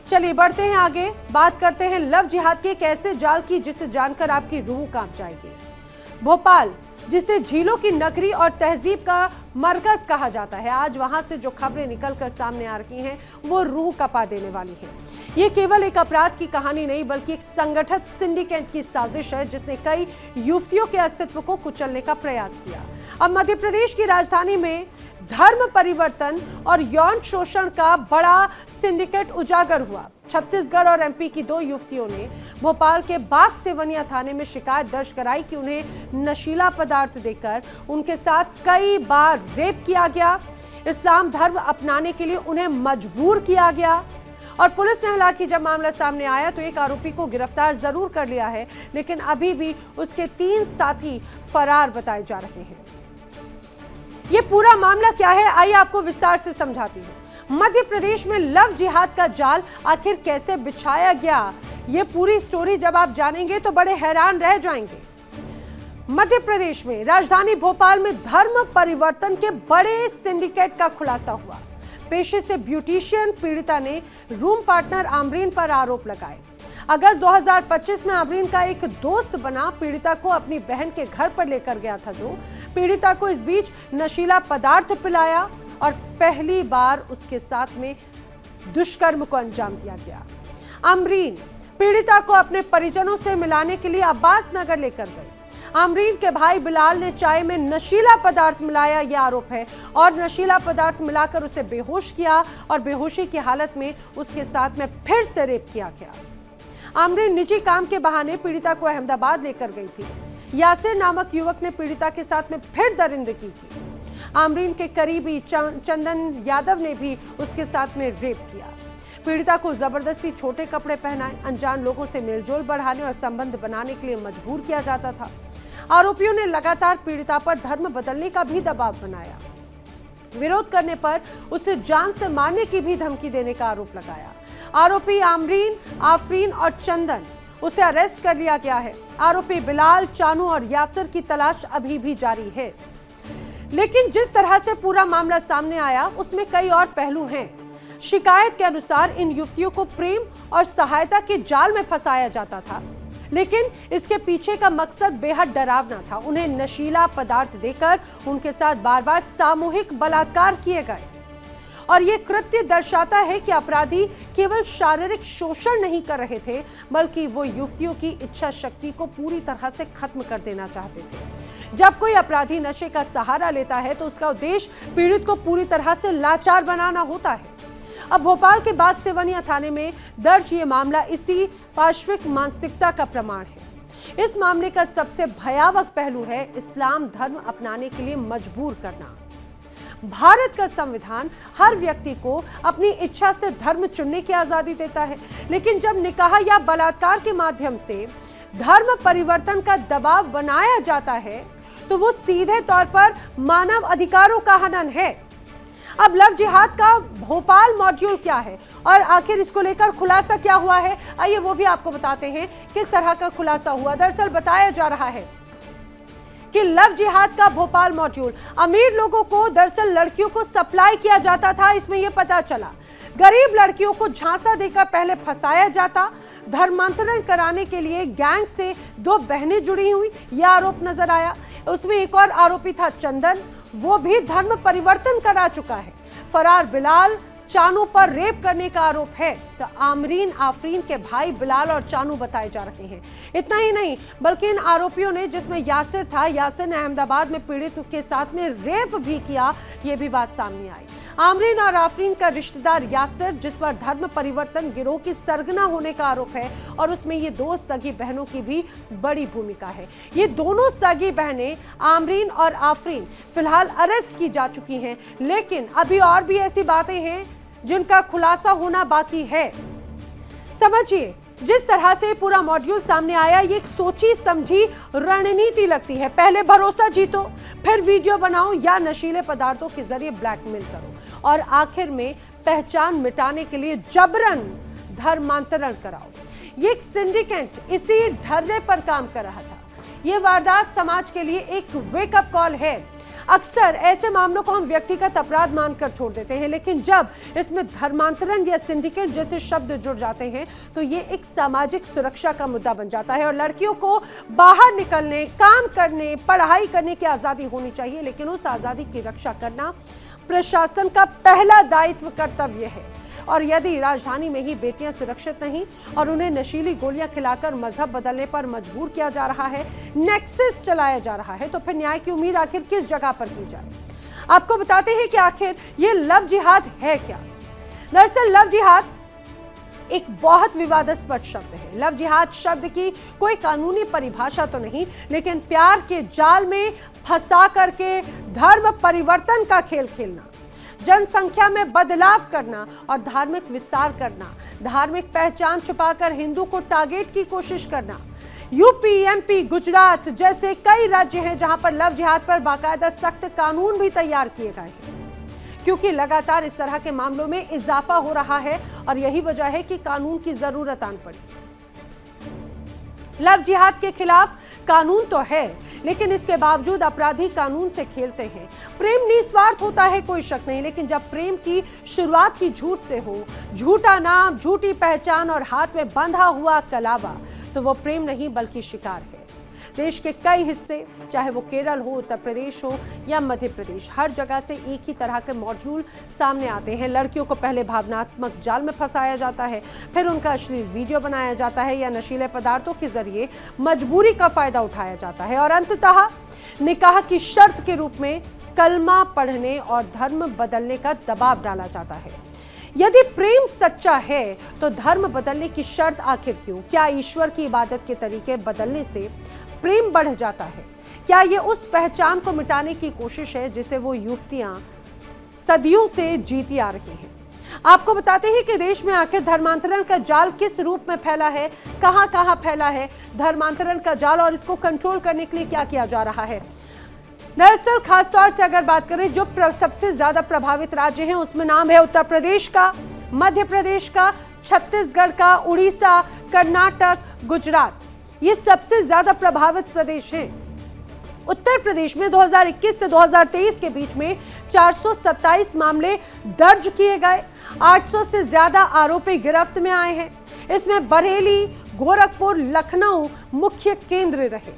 चलिए बढ़ते हैं आगे, बात करते हैं लव जिहाद के एक ऐसे जाल की जिसे जानकर आपकी रूह कांप जाएगी। भोपाल, जिसे झीलों की नगरी और तहजीब का मरकज कहा जाता है, आज वहां से जो खबरें निकलकर सामने आ रही हैं वो रूह कपा देने वाली है। ये केवल एक अपराध की कहानी नहीं बल्कि एक संगठित सिंडिकेट की साजिश है जिसने कई युवतियों के अस्तित्व को कुचलने का प्रयास किया। अब मध्य प्रदेश की राजधानी में धर्म परिवर्तन और यौन शोषण का बड़ा सिंडिकेट उजागर हुआ। छत्तीसगढ़ और एमपी की 2 युवतियों ने भोपाल के बाग सेवनिया थाने में शिकायत दर्ज कराई कि उन्हें नशीला पदार्थ देकर उनके साथ कई बार रेप किया गया, इस्लाम धर्म अपनाने के लिए उन्हें मजबूर किया गया। और पुलिस ने हालांकि जब मामला सामने आया तो एक आरोपी को गिरफ्तार जरूर कर लिया है, लेकिन अभी भी उसके 3 साथी फरार बताए जा रहे हैं। ये पूरा मामला क्या है, आइए आपको विस्तार से समझाती हूँ। मध्य प्रदेश में लव जिहाद का जाल आखिर कैसे बिछाया गया, ये पूरी स्टोरी जब आप जानेंगे तो बड़े हैरान रह जाएंगे। मध्य प्रदेश में राजधानी भोपाल में धर्म परिवर्तन के बड़े सिंडिकेट का खुलासा हुआ। पेशे से ब्यूटिशियन पीड़िता ने रूम पार्टनर आमरीन पर आरोप लगाए। अगस्त 2025 में आमरीन का एक दोस्त बना पीड़िता को अपनी बहन के घर पर लेकर गया था, जो पीड़िता को इस बीच नशीला पदार्थ पिलाया और पहली बार उसके साथ में दुष्कर्म को अंजाम दिया गया। आमरीन पीड़िता को अपने परिजनों से मिलाने के लिए अब्बास नगर लेकर गई। आमरीन के भाई बिलाल ने चाय में नशीला पदार्थ मिलाया, यह आरोप है, और नशीला पदार्थ मिलाकर उसे बेहोश किया और बेहोशी की हालत में उसके साथ में फिर से रेप किया गया। आमरीन निजी काम के बहाने पीड़िता को अहमदाबाद लेकर गई थी। यासिर नामक युवक ने पीड़िता के साथ में फिर दरिंदगी की। आमरीन के करीबी चंदन यादव ने भी उसके साथ में रेप किया। पीड़िता को जबरदस्ती छोटे कपड़े पहनाए, अनजान लोगों से मेलजोल बढ़ाने और संबंध बनाने के लिए मजबूर किया जाता था। आरोपियों ने लगातार पीड़िता पर धर्म बदलने का भी दबाव बनाया। विरोध करने पर उसे जान से मारने की भी धमकी देने का आरोप लगाया। आरोपी आमरीन, आफरीन और चंदन, उसे अरेस्ट कर लिया गया है। आरोपी बिलाल, चानू और यासिर की तलाश अभी भी जारी है। लेकिन जिस तरह से पूरा मामला सामने आया उसमें कई और पहलू हैं। शिकायत के अनुसार इन युवतियों को प्रेम और सहायता के जाल में फंसाया जाता था, लेकिन इसके पीछे का मकसद बेहद डरावना था। उन्हें नशीला पदार्थ देकर उनके साथ बार बार सामूहिक बलात्कार किए गए और ये कृत्य दर्शाता है कि अपराधी केवल शारीरिक शोषण नहीं कर रहे थे बल्कि वो युवतियों की इच्छा शक्ति को पूरी तरह से खत्म कर देना चाहते थे। जब कोई अपराधी नशे का सहारा लेता है तो उसका उद्देश्य पीड़ित को पूरी तरह से लाचार बनाना होता है। अब भोपाल के बाग सेवनिया थाने में दर्ज ये मामला इसी पार्श्विक मानसिकता का प्रमाण है। इस मामले का सबसे भयावह पहलू है इस्लाम धर्म अपनाने के लिए मजबूर करना। भारत का संविधान हर व्यक्ति को अपनी इच्छा से धर्म चुनने की आजादी देता है, लेकिन जब निकाह या बलात्कार के माध्यम से धर्म परिवर्तन का दबाव बनाया जाता है तो वो सीधे तौर पर मानव अधिकारों का हनन है। अब लव जिहाद का भोपाल मॉड्यूल क्या है और आखिर इसको लेकर खुलासा क्या हुआ है, आइए वो भी आपको बताते हैं किस तरह का खुलासा हुआ। दरअसल बताया जा रहा है कि लव जिहाद का भोपाल मॉड्यूल अमीर लोगों को दरअसल लड़कियों को सप्लाई किया जाता था। इसमें यह पता चला गरीब लड़कियों को झांसा देकर पहले फंसाया जाता, धर्मांतरण कराने के लिए गैंग से 2 बहनें जुड़ी हुई, यह आरोप नजर आया। उसमें एक और आरोपी था चंदन, वो भी धर्म परिवर्तन करा चुका है। फरार बिलाल, चानू पर रेप करने का आरोप है। तो आमरीन, आफरीन के भाई बिलाल और चानू बताए जा रहे हैं। इतना ही नहीं बल्कि इन आरोपियों ने, जिसमें यासिर था, यासिर ने अहमदाबाद में पीड़ित के साथ में रेप भी किया, ये भी बात सामने आई। आमरीन और आफरीन का रिश्तेदार यासिर, जिस पर धर्म परिवर्तन गिरोह की सरगना होने का आरोप है और उसमें ये 2 सगी बहनों की भी बड़ी भूमिका है। ये दोनों सगी बहनें आमरीन और आफरीन फिलहाल अरेस्ट की जा चुकी हैं, लेकिन अभी और भी ऐसी बातें हैं जिनका खुलासा होना बाकी है। समझिए, जिस तरह से पूरा मॉड्यूल सामने आया, ये एक सोची समझी रणनीति लगती है। पहले भरोसा जीतो, फिर वीडियो बनाओ या नशीले पदार्थों के जरिए ब्लैकमेल करो और आखिर में पहचान मिटाने के लिए जबरन धर्मांतरण कराओ। ये एक सिंडिकेट इसी ढर्रे पर काम कर रहा था। ये वारदात समाज के लिए एक वेकअप कॉल है। अक्सर ऐसे मामलों को हम व्यक्तिगत अपराध मानकर छोड़ देते हैं, लेकिन जब इसमें धर्मांतरण या सिंडिकेट जैसे शब्द जुड़ जाते हैं तो ये एक सामाजिक सुरक्षा का मुद्दा बन जाता है। और लड़कियों को बाहर निकलने, काम करने, पढ़ाई करने की आजादी होनी चाहिए, लेकिन उस आजादी की रक्षा करना प्रशासन का पहला दायित्व, कर्तव्य है। और यदि राजधानी में ही बेटियां सुरक्षित नहीं और उन्हें नशीली गोलियां खिलाकर मजहब बदलने पर मजबूर किया जा रहा है, नेक्सस चलाया जा रहा है, तो फिर न्याय की उम्मीद आखिर किस जगह पर की जाए? आपको बताते हैं कि आखिर ये लव जिहाद है क्या। दरअसल लव जिहाद एक बहुत विवादास्पद शब्द है। लव जिहाद शब्द की कोई कानूनी परिभाषा तो नहीं, लेकिन प्यार के जाल में फंसा करके धर्म परिवर्तन का खेल खेलना, जनसंख्या में बदलाव करना और धार्मिक विस्तार करना, धार्मिक पहचान छुपाकर हिंदू को टारगेट की कोशिश करना। यूपी, एमपी, गुजरात जैसे कई राज्य हैं जहां पर लव जिहाद पर बाकायदा सख्त कानून भी तैयार किए गए हैं, क्योंकि लगातार इस तरह के मामलों में इजाफा हो रहा है और यही वजह है कि कानून की जरूरत आन पड़ी। लव जिहाद के खिलाफ कानून तो है, लेकिन इसके बावजूद अपराधी कानून से खेलते हैं। प्रेम निस्वार्थ होता है, कोई शक नहीं, लेकिन जब प्रेम की शुरुआत ही झूठ से हो, झूठा नाम, झूठी पहचान और हाथ में बंधा हुआ कलावा, तो वो प्रेम नहीं बल्कि शिकार है। देश के कई हिस्से, चाहे वो केरल हो, उत्तर प्रदेश हो या मध्य प्रदेश, हर जगह से एक ही तरह के मॉड्यूल सामने आते हैं। लड़कियों को पहले भावनात्मक जाल में फंसाया जाता है, फिर उनका अश्लील वीडियो बनाया जाता है या नशीले पदार्थों के जरिए मजबूरी का फायदा उठाया जाता है और अंततः निकाह की शर्त के रूप में कलमा पढ़ने और धर्म बदलने का दबाव डाला जाता है। यदि प्रेम सच्चा है तो धर्म बदलने की शर्त आखिर क्यों? क्या ईश्वर की इबादत के तरीके बदलने से प्रेम बढ़ जाता है? क्या ये उस पहचान को मिटाने की कोशिश है जिसे वो युवतियां सदियों से जीती आ रही हैं? आपको बताते हैं कि देश में आखिर धर्मांतरण का जाल किस रूप में फैला है, कहां कहां फैला है धर्मांतरण का जाल और इसको कंट्रोल करने के लिए क्या किया जा रहा है। दरअसल खासतौर से अगर बात करें, जो सबसे ज्यादा प्रभावित राज्य हैं उसमें नाम है उत्तर प्रदेश का, मध्य प्रदेश का, छत्तीसगढ़ का, उड़ीसा, कर्नाटक, गुजरात। ये सबसे ज्यादा प्रभावित प्रदेश हैं। उत्तर प्रदेश में 2021 से 2023 के बीच में 427 मामले दर्ज किए गए, 800 से ज्यादा आरोपी गिरफ्त में आए हैं। इसमें बरेली, गोरखपुर, लखनऊ मुख्य केंद्र रहे।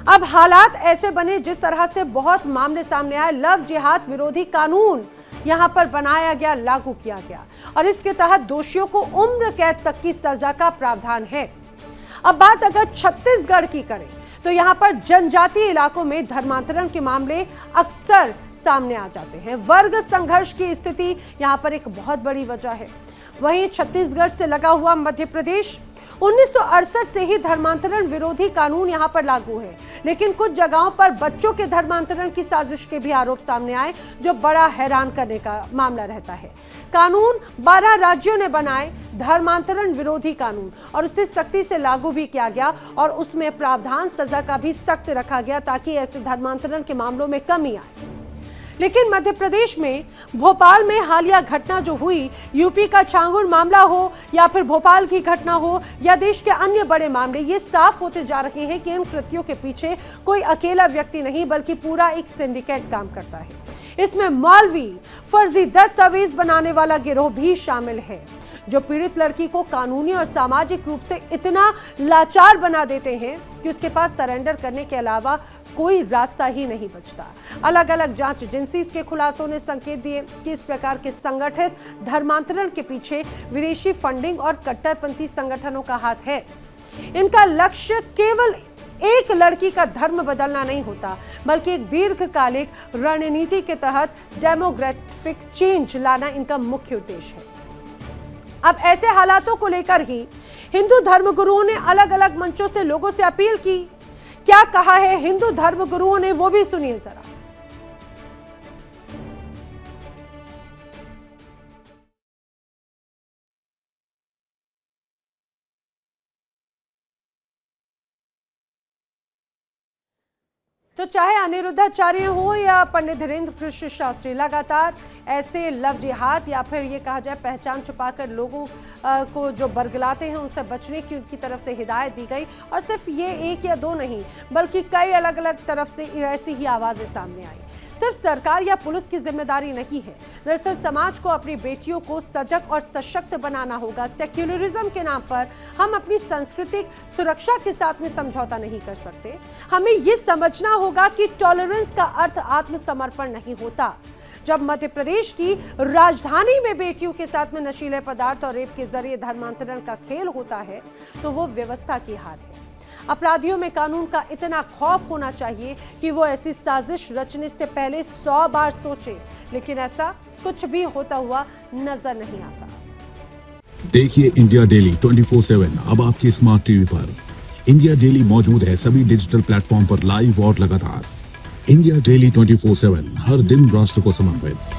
अब हालात ऐसे बने जिस तरह से बहुत मामले सामने आए, लव जिहाद विरोधी कानून यहां पर बनाया गया, लागू किया गया और इसके तहत दोषियों को उम्र कैद तक की सजा का प्रावधान है। अब बात अगर छत्तीसगढ़ की करें तो यहां पर जनजातीय इलाकों में धर्मांतरण के मामले अक्सर सामने आ जाते हैं। वर्ग संघर्ष की स्थिति यहां पर एक बहुत बड़ी वजह है। वहीं छत्तीसगढ़ से लगा हुआ मध्य प्रदेश, 1968 से ही धर्मांतरण विरोधी कानून यहां पर लागू है, लेकिन कुछ जगहों पर बच्चों के धर्मांतरण की साजिश के भी आरोप सामने आए, जो बड़ा हैरान करने का मामला रहता है। कानून 12 राज्यों ने बनाए, धर्मांतरण विरोधी कानून, और उसे सख्ती से लागू भी किया गया और उसमें प्रावधान सजा का भी सख्त रखा गया ताकि ऐसे धर्मांतरण के मामलों में कमी आए। लेकिन मध्य प्रदेश में भोपाल में हालिया घटना जो हुई, यूपी का छांगुर मामला हो या फिर भोपाल की घटना हो या देश के अन्य बड़े मामले, ये साफ होते जा रहे हैं कि इन कृत्यों के पीछे कोई अकेला व्यक्ति नहीं बल्कि पूरा एक सिंडिकेट काम करता है। इसमें मौलवी, फर्जी दस्तावेज बनाने वाला गिरोह भी शामिल है, जो पीड़ित लड़की को कानूनी और सामाजिक रूप से इतना लाचार बना देते हैं कि उसके पास सरेंडर करने के अलावा कोई रास्ता ही नहीं बचता। अलग अलग जांच एजेंसीज के खुलासों ने संकेत दिए कि इस प्रकार के संगठित धर्मांतरण के पीछे विदेशी फंडिंग और कट्टरपंथी संगठनों का हाथ है। इनका लक्ष्य केवल एक लड़की का धर्म बदलना नहीं होता, बल्कि एक दीर्घकालिक रणनीति के तहत डेमोग्राफिक चेंज लाना इनका मुख्य उद्देश्य है। अब ऐसे हालातों को लेकर ही हिंदू धर्मगुरुओं ने अलग अलग मंचों से लोगों से अपील की। क्या कहा है हिंदू धर्मगुरुओं ने, वो भी सुनिए जरा। तो चाहे अनिरुद्धाचार्य हो या पंडित धीरेन्द्र कृष्ण शास्त्री, लगातार ऐसे लव जिहाद या फिर ये कहा जाए पहचान छुपाकर लोगों को जो बरगलाते हैं उनसे बचने की उनकी तरफ से हिदायत दी गई। और सिर्फ ये एक या दो नहीं बल्कि कई अलग अलग तरफ से ऐसी ही आवाज़ें सामने आई। सिर्फ सरकार या पुलिस की जिम्मेदारी नहीं है। दरअसल समाज को अपनी बेटियों को सजग और सशक्त बनाना होगा। सेक्युलरिज्म के नाम पर हम अपनी सांस्कृतिक सुरक्षा के साथ में समझौता नहीं कर सकते। हमें ये समझना होगा कि टॉलरेंस का अर्थ आत्मसमर्पण नहीं होता। जब मध्य प्रदेश की राजधानी में बेटियों के साथ में नशीले पदार्थ और रेप के जरिए धर्मांतरण का खेल होता है तो वो व्यवस्था की हार है। अपराधियों में कानून का इतना खौफ होना चाहिए कि वो ऐसी साजिश रचने से पहले 100 बार सोचे, लेकिन ऐसा कुछ भी होता हुआ नजर नहीं आता। देखिए इंडिया डेली 24/7 अब आपके स्मार्ट टीवी पर। इंडिया डेली मौजूद है सभी डिजिटल प्लेटफॉर्म पर लाइव और लगातार। इंडिया डेली 24/7 हर दिन राष्ट्र को समर्पित।